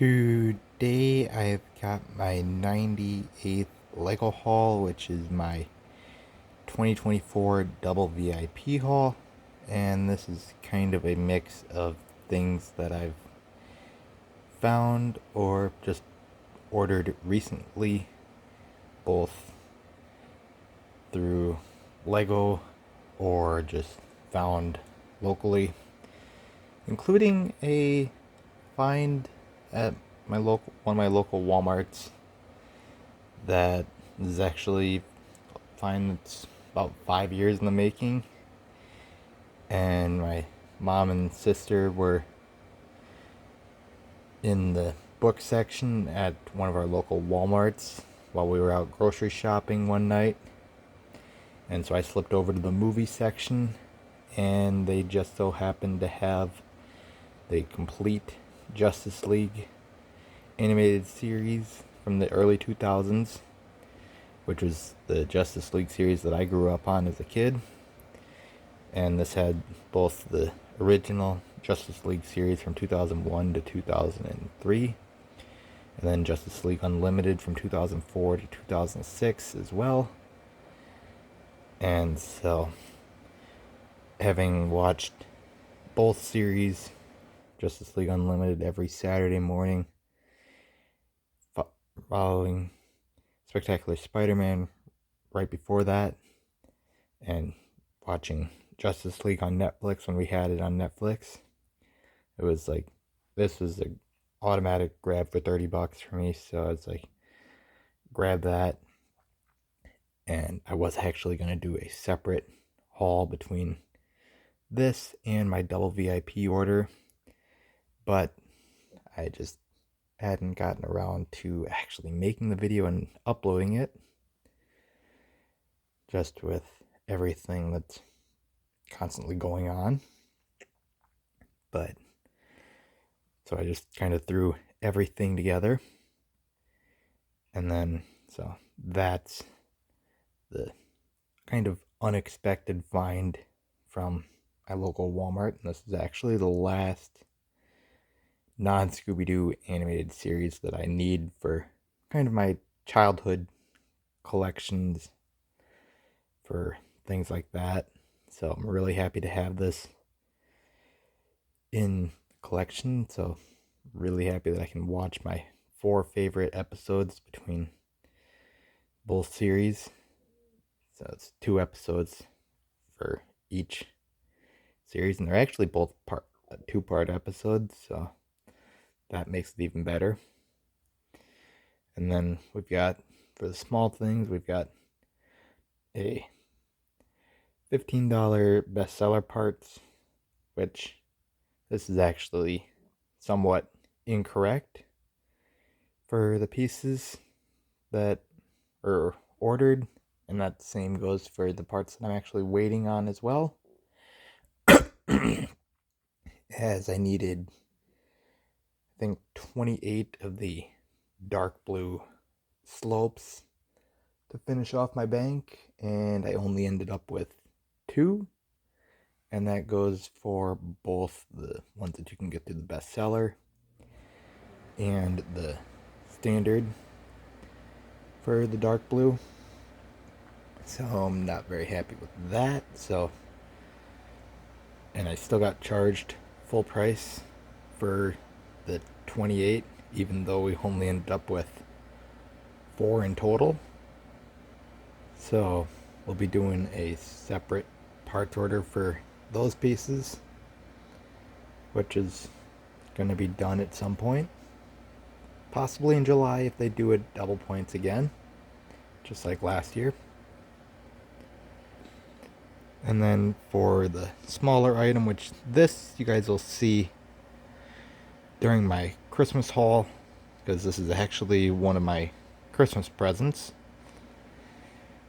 Today I've got my 98th Lego haul, which is my 2024 double VIP haul, and this is kind of a mix of things that I've found or just ordered recently, both through Lego or just found locally, including a find at one of my local Walmarts that is actually find that's about 5 years in the making. And my mom and sister were in the book section at one of our local Walmarts while we were out grocery shopping one night. And so I slipped over to the movie section, and they just so happened to have the complete Justice League animated series from the early 2000s, which was the Justice League series that I grew up on as a kid. And this had both the original Justice League series from 2001 to 2003, and then Justice League Unlimited from 2004 to 2006 as well. And so, having watched both series, Justice League Unlimited every Saturday morning, following Spectacular Spider-Man right before that, and watching Justice League on Netflix when we had it on Netflix, it was like, this was an automatic grab for $30 for me. So it's like, grab that. And I was actually going to do a separate haul between this and my double VIP order, but I just hadn't gotten around to actually making the video and uploading it, just with everything that's constantly going on. But so I just kind of threw everything together, and then so that's the kind of unexpected find from my local Walmart. And this is actually the last non-Scooby-Doo animated series that I need for kind of my childhood collections for things like that. So I'm really happy to have this in collection. So really happy that I can watch my 4 favorite episodes between both series. So it's 2 episodes for each series, and they're actually both 2-part episodes, so that makes it even better. And then we've got, for the small things, we've got a $15 bestseller parts, which this is actually somewhat incorrect for the pieces that are ordered, and that same goes for the parts that I'm actually waiting on as well. As I needed, I think, 28 of the dark blue slopes to finish off my bank, and I only ended up with 2, and that goes for both the ones that you can get through the bestseller and the standard for the dark blue. So I'm not very happy with that. So, and I still got charged full price for the 28, even though we only ended up with 4 in total. So we'll be doing a separate parts order for those pieces, which is going to be done at some point, possibly in July if they do it double points again, just like last year. And then for the smaller item, which this you guys will see during my Christmas haul, because this is actually one of my Christmas presents,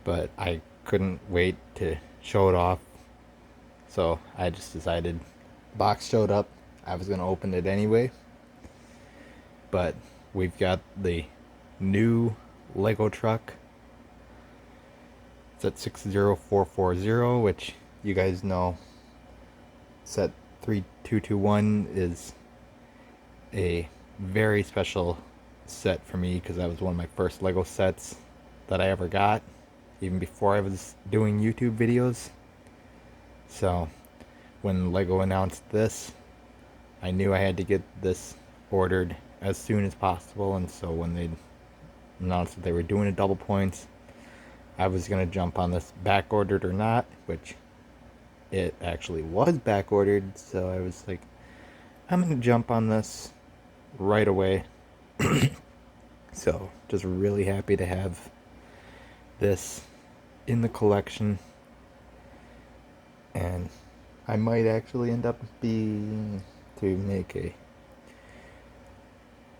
but I couldn't wait to show it off, so I just decided, box showed up, I was going to open it anyway. But we've got the new Lego truck. Set 60440, which you guys know set 3221 is a very special set for me because that was one of my first Lego sets that I ever got, even before I was doing YouTube videos. So when Lego announced this, I knew I had to get this ordered as soon as possible, and so when they announced that they were doing a double points, I was gonna jump on this back ordered or not, which it actually was back ordered, so I was like, I'm gonna jump on this right away. So just really happy to have this in the collection, and I might actually end up being to make a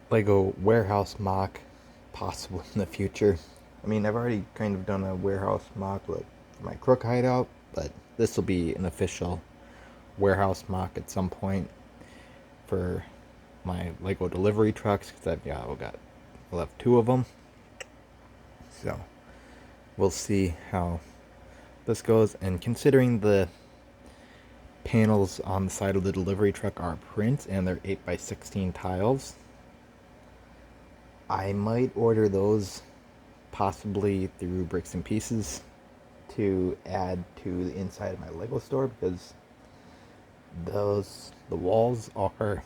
Lego warehouse mock possible in the future. I mean, I've already kind of done a warehouse mock like for my Crook hideout, but this will be an official warehouse mock at some point for my Lego delivery trucks because I'll have two of them. So we'll see how this goes. And considering the panels on the side of the delivery truck are print and they're 8x16 tiles, I might order those possibly through Bricks and Pieces to add to the inside of my Lego store because the walls are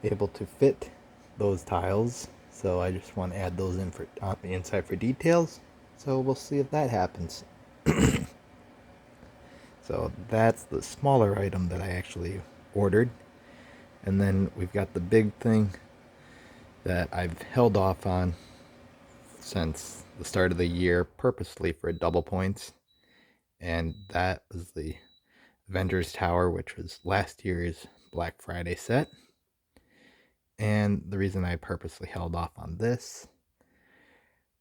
able to fit those tiles, so I just want to add those in for on the inside for details. So we'll see if that happens. So that's the smaller item that I actually ordered. And then we've got the big thing that I've held off on since the start of the year purposely for double points. And that was the Avengers Tower, which was last year's Black Friday set. And the reason I purposely held off on this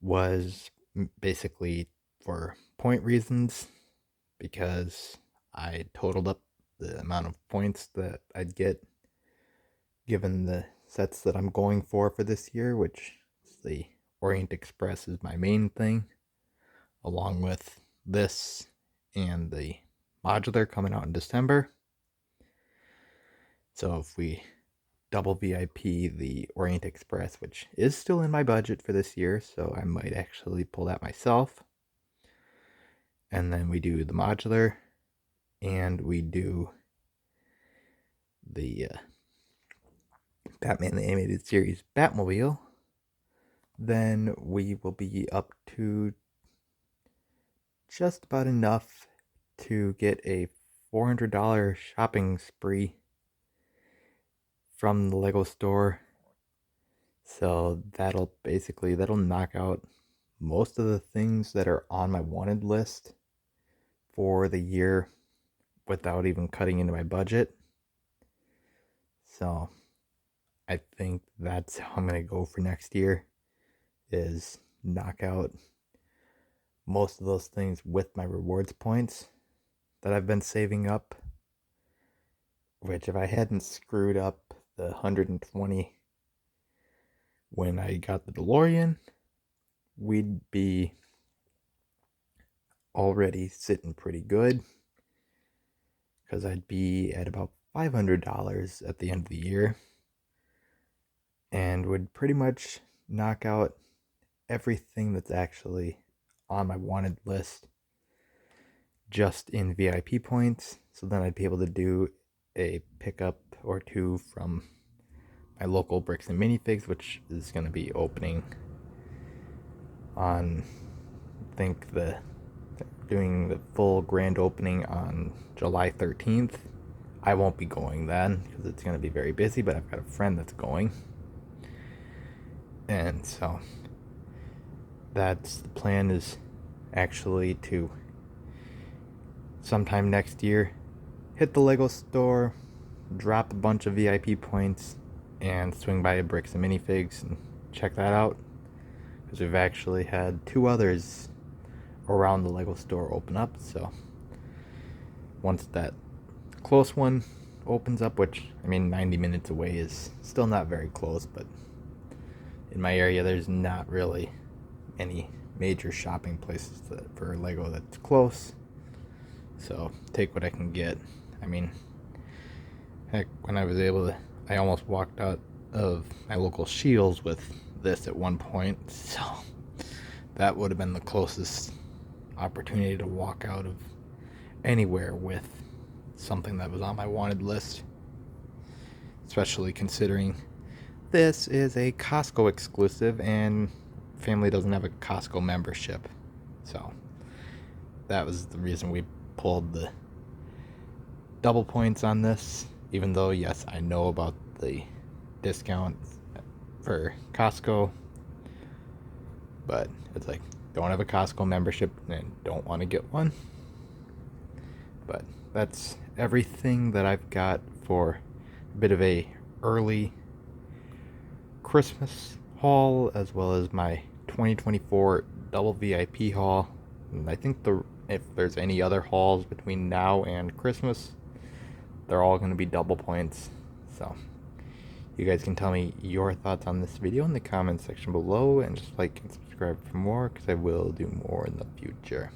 was basically for point reasons, because I totaled up the amount of points that I'd get given the sets that I'm going for this year, which is the Orient Express is my main thing, along with this and the modular coming out in December. So if we double VIP the Orient Express, which is still in my budget for this year, so I might actually pull that myself. And then we do the modular, and we do the Batman the Animated Series Batmobile, then we will be up to just about enough to get a $400 shopping spree from the Lego store. So that'll knock out most of the things that are on my wanted list for the year without even cutting into my budget. So I think that's how I'm going to go for next year, is knock out most of those things with my rewards points that I've been saving up, which if I hadn't screwed up the 120 when I got the DeLorean, we'd be already sitting pretty good, because I'd be at about $500 at the end of the year and would pretty much knock out everything that's actually on my wanted list just in VIP points. So then I'd be able to do a pickup or two from my local Bricks and Minifigs, which is going to be opening on, I think, doing the full grand opening on July 13th. I won't be going then because it's going to be very busy, but I've got a friend that's going. And so that's the plan, is actually to sometime next year hit the Lego store, drop a bunch of VIP points, and swing by a Bricks and Minifigs and check that out, because we've actually had two others around the Lego store open up. So once that close one opens up, which, I mean, 90 minutes away is still not very close, but in my area there's not really any major shopping places for Lego that's close, so take what I can get. I mean, heck, when I was able to, I almost walked out of my local Scheels with this at one point, so that would have been the closest opportunity to walk out of anywhere with something that was on my wanted list, especially considering this is a Costco exclusive and family doesn't have a Costco membership. So that was the reason we pulled the double points on this, even though, yes, I know about the discount for Costco, but it's like, don't have a Costco membership and don't want to get one. But that's everything that I've got for a bit of a early Christmas haul, as well as my 2024 double VIP haul. And I think if there's any other hauls between now and Christmas, they're all going to be double points. So you guys can tell me your thoughts on this video in the comment section below, and just like and subscribe for more, because I will do more in the future.